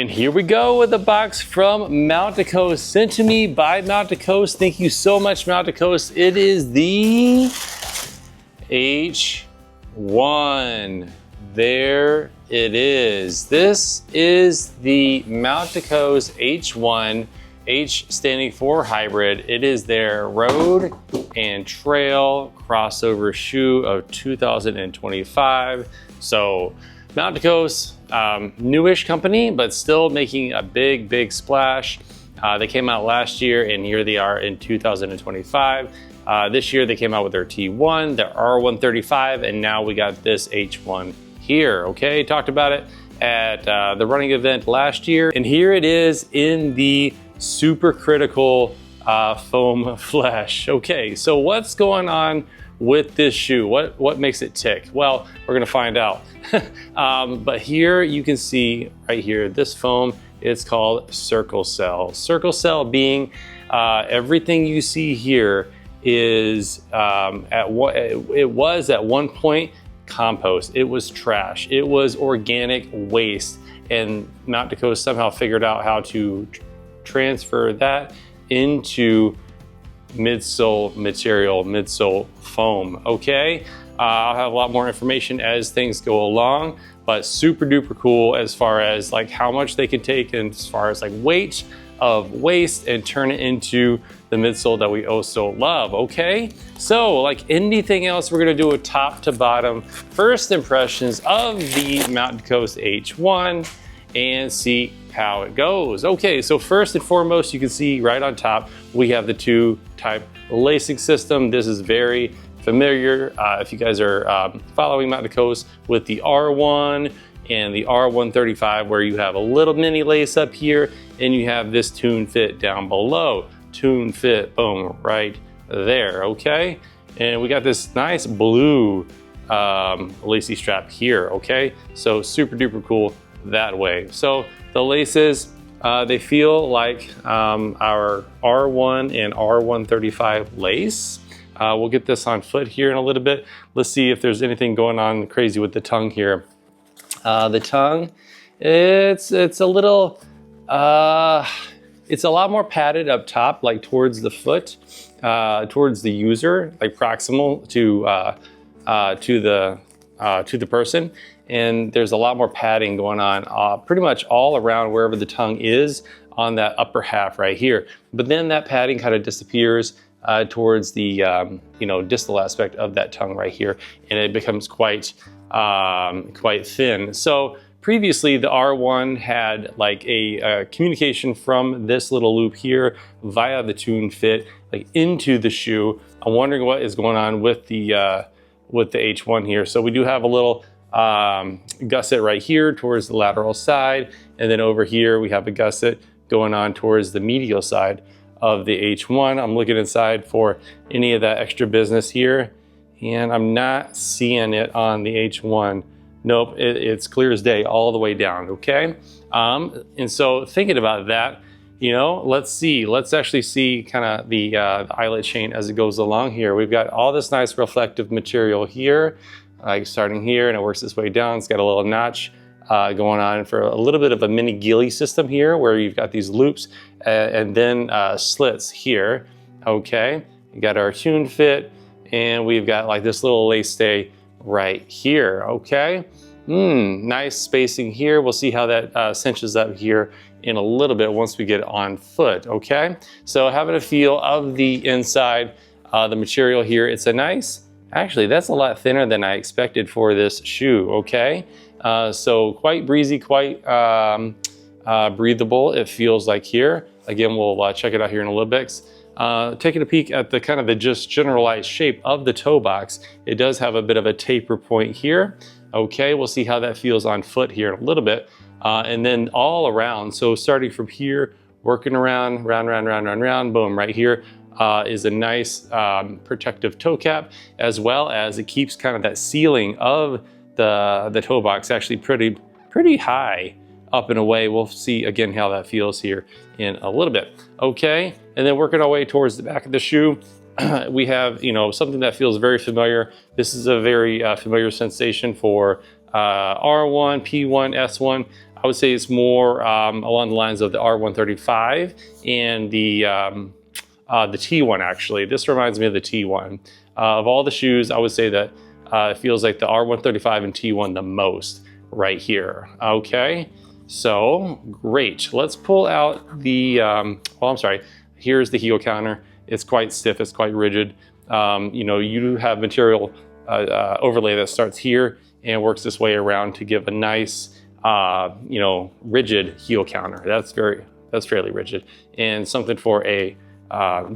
And here we go with a box from Mount to Coast, sent to me by Mount to Coast. Thank you so much, Mount to Coast. It is the H1. There it is. This is the Mount to Coast H1, H standing for hybrid. It is their road and trail crossover shoe of 2025. So Mount to Coast, newish company, but still making a big splash. They came out last year and here they are in 2025. This year they came out with their T1, their R135, and now we got this H1 here, okay? Talked about it at the running event last year, and here it is in the super critical foam flesh. Okay, so what's going on with this shoe? What makes it tick? Well, we're gonna find out. But here you can see right here, this foam, it's called CircleCELL. CircleCELL being everything you see here is it was at one point compost. It was trash. It was organic waste, and Mount to Coast somehow figured out how to transfer that into midsole material, midsole foam, okay? I'll have a lot more information as things go along, but super duper cool as far as like how much they can take and as far as like weight of waste and turn it into the midsole that we oh so love, okay? So like anything else, we're gonna do a top to bottom first impressions of the Mount to Coast H1 and see how it goes. Okay, so first and foremost, you can see right on top, we have the two type lacing system. This is very familiar if you guys are following Mount to Coast with the R1 and the R135, where you have a little mini lace up here and you have this tune fit down below. Tune fit, boom, right there, okay? And we got this nice blue lacy strap here, okay? So super duper cool that way. So the laces, they feel like our R1 and R135 lace. We'll get this on foot here in a little bit. Let's see if there's anything going on crazy with the tongue here. The tongue, it's a little, it's a lot more padded up top, like towards the foot, towards the user, like proximal to the person. And there's a lot more padding going on pretty much all around wherever the tongue is on that upper half right here. But then that padding kind of disappears towards the distal aspect of that tongue right here, and it becomes quite thin. So previously the R1 had like a communication from this little loop here via the tune fit like into the shoe. I'm wondering what is going on with the H1 here. So we do have a little gusset right here towards the lateral side, and then over here we have a gusset going on towards the medial side of the H1. I'm looking inside for any of that extra business here, and I'm not seeing it on the H1. Nope, it's clear as day all the way down, okay? And so thinking about that, let's actually see kind of the eyelet chain as it goes along here. We've got all this nice reflective material here, like starting here, and it works its way down. It's got a little notch going on for a little bit of a mini ghillie system here, where you've got these loops and then slits here, okay? You got our tune fit, and we've got like this little lace stay right here, okay? Nice spacing here. We'll see how that cinches up here in a little bit once we get on foot, okay? So having a feel of the inside, the material here, it's a nice, actually that's a lot thinner than I expected for this shoe, okay? So quite breezy, quite breathable, it feels like here. Again, we'll check it out here in a little bit. Taking a peek at the kind of the just generalized shape of the toe box, it does have a bit of a taper point here. Okay, we'll see how that feels on foot here in a little bit. And then all around, so starting from here, working around, round, boom, right here is a nice protective toe cap, as well as it keeps kind of that ceiling of the toe box actually pretty high up and away. We'll see again how that feels here in a little bit. Okay, and then working our way towards the back of the shoe, we have, something that feels very familiar. This is a very familiar sensation for R1, P1, S1. I would say it's more along the lines of the R135 and the T1 actually. This reminds me of the T1. Of all the shoes, I would say that it feels like the R135 and T1 the most right here, okay? So, great. Let's pull out the, well, I'm sorry, here's the heel counter. It's quite stiff, it's quite rigid. You know, you have material overlay that starts here and works this way around to give a nice, you know, rigid heel counter. That's fairly rigid, and something for a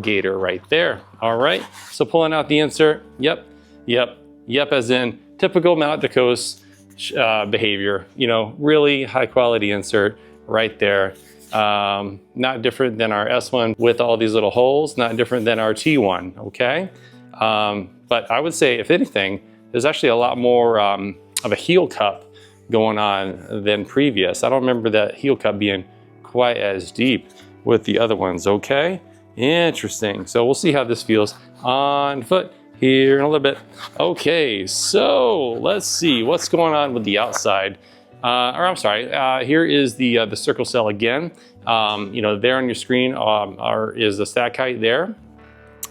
gator right there. All right, so pulling out the insert, yep, as in typical Mount DeCoste behavior, you know, really high quality insert right there. Not different than our S1 with all these little holes, not different than our T1, okay? But I would say, if anything, there's actually a lot more of a heel cup going on than previous. I don't remember that heel cup being quite as deep with the other ones, okay? Interesting. So we'll see how this feels on foot here in a little bit. Okay, so let's see what's going on with the outside. Or I'm sorry, here is the CircleCELL again. You know, there on your screen is the stack height there,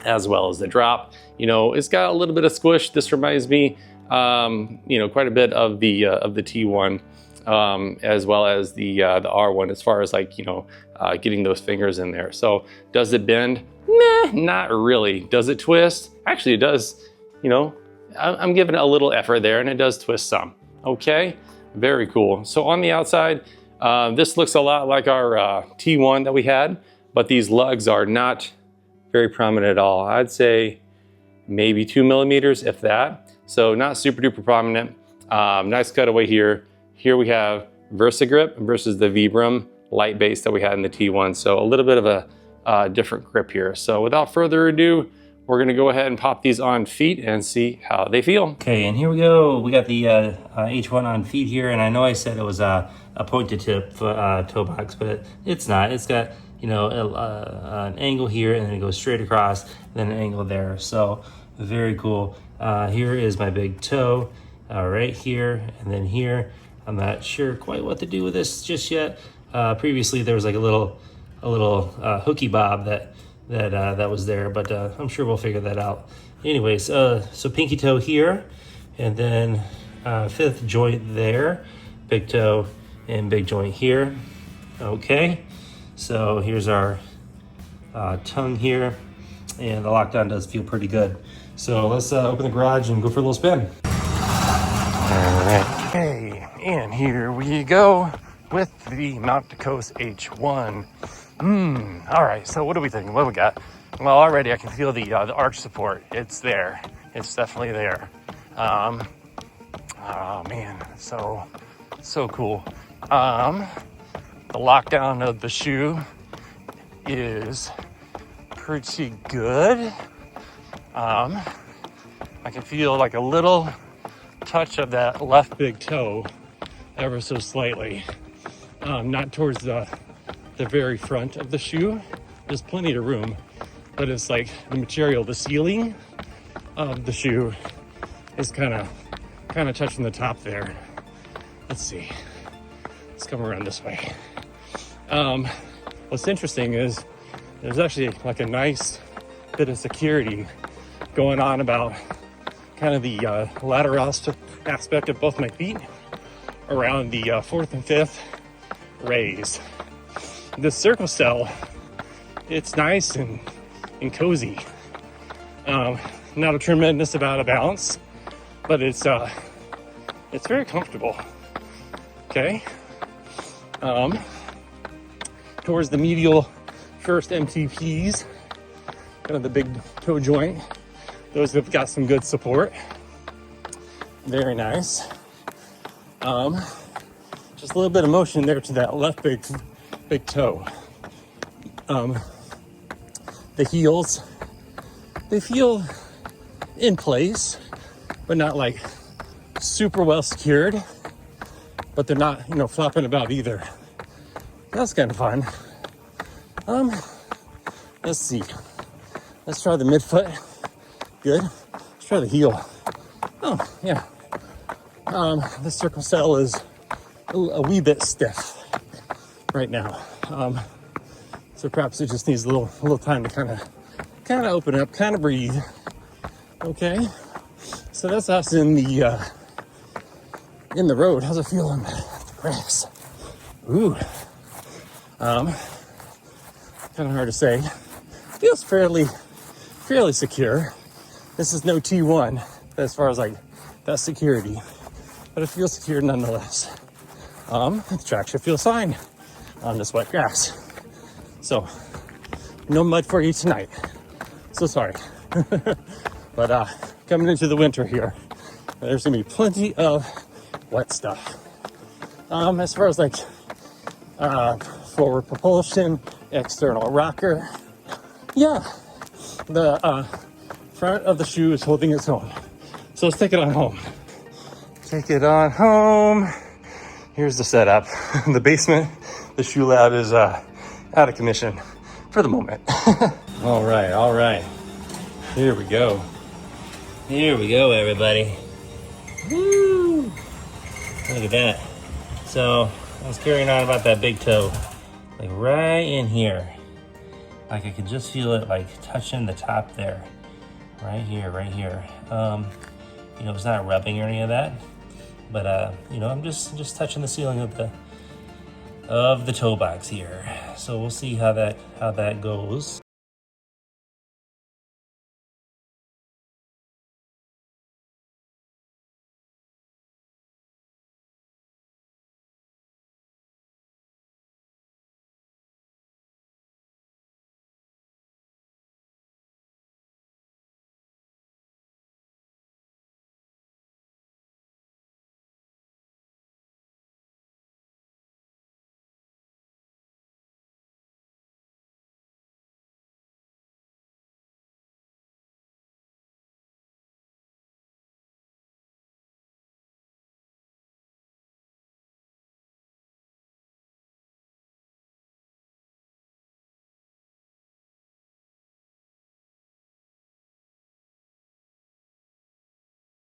as well as the drop. You know, it's got a little bit of squish. This reminds me, you know, quite a bit of the T1, as well as the R1, as far as like, you know, getting those fingers in there. So does it bend? Meh, not really. Does it twist? Actually, it does. You know, I'm giving it a little effort there, and it does twist some. Okay, very cool. So on the outside, this looks a lot like our T1 that we had, but these lugs are not very prominent at all. I'd say maybe 2 millimeters, if that. So not super duper prominent. Nice cutaway here. Here we have VersaGrip versus the Vibram light base that we had in the T1. So a little bit of a different grip here. So without further ado, we're gonna go ahead and pop these on feet and see how they feel. Okay, and here we go. We got the H1 on feet here, and I know I said it was a pointed tip toe box, but it's not. It's got, you know, an angle here, and then it goes straight across, and then an angle there. So very cool. Here is my big toe, right here, and then here. I'm not sure quite what to do with this just yet. Previously, there was like a little hooky bob that was there, but I'm sure we'll figure that out. Anyways, so pinky toe here, and then fifth joint there, big toe and big joint here. Okay, so here's our tongue here, and the lockdown does feel pretty good. So let's open the garage and go for a little spin. All right, okay, and here we go with the Mount DeCoste H1. All right, so what are we thinking? What do we got? Well, already I can feel the arch support. It's there. It's definitely there. Oh man, so cool. The lockdown of the shoe is pretty good. I can feel like a little touch of that left big toe ever so slightly. Not towards the very front of the shoe. There's plenty of room, but it's like the material, the ceiling of the shoe is kind of touching the top there. Let's see. Let's come around this way. What's interesting is there's actually like a nice bit of security going on about kind of the lateral aspect of both my feet around the fourth and fifth raise. The CircleCELL, it's nice and cozy. Not a tremendous amount of balance, but it's very comfortable. Okay. Towards the medial first MTPs, kind of the big toe joint, those have got some good support. Very nice. Just a little bit of motion there to that left big toe. The heels, they feel in place, but not like super well secured, but they're not, you know, flopping about either. That's kind of fun. Let's see. Let's try the midfoot. Good. Let's try the heel. Oh, yeah. The CircleCELL is a wee bit stiff right now. So perhaps it just needs a little time to kind of open up, kind of breathe. Okay, so that's us in the road. How's it feel on the grass? Ooh, kind of hard to say. Feels fairly secure. This is no T1 as far as like that security, but it feels secure nonetheless. The traction feels fine on this wet grass. So no mud for you tonight. So sorry. But coming into the winter here, there's gonna be plenty of wet stuff. As far as like forward propulsion, external rocker, yeah, the front of the shoe is holding its own. So let's take it on home. Take it on home. Here's the setup. The basement, the shoe lab is out of commission for the moment. All right. Here we go. Here we go, everybody. Woo! Look at that. So I was carrying on about that big toe, like right in here. Like I could just feel it like touching the top there. Right here. You know, it's not rubbing or any of that, but you know, I'm just touching the ceiling of the toe box here. So we'll see how that goes.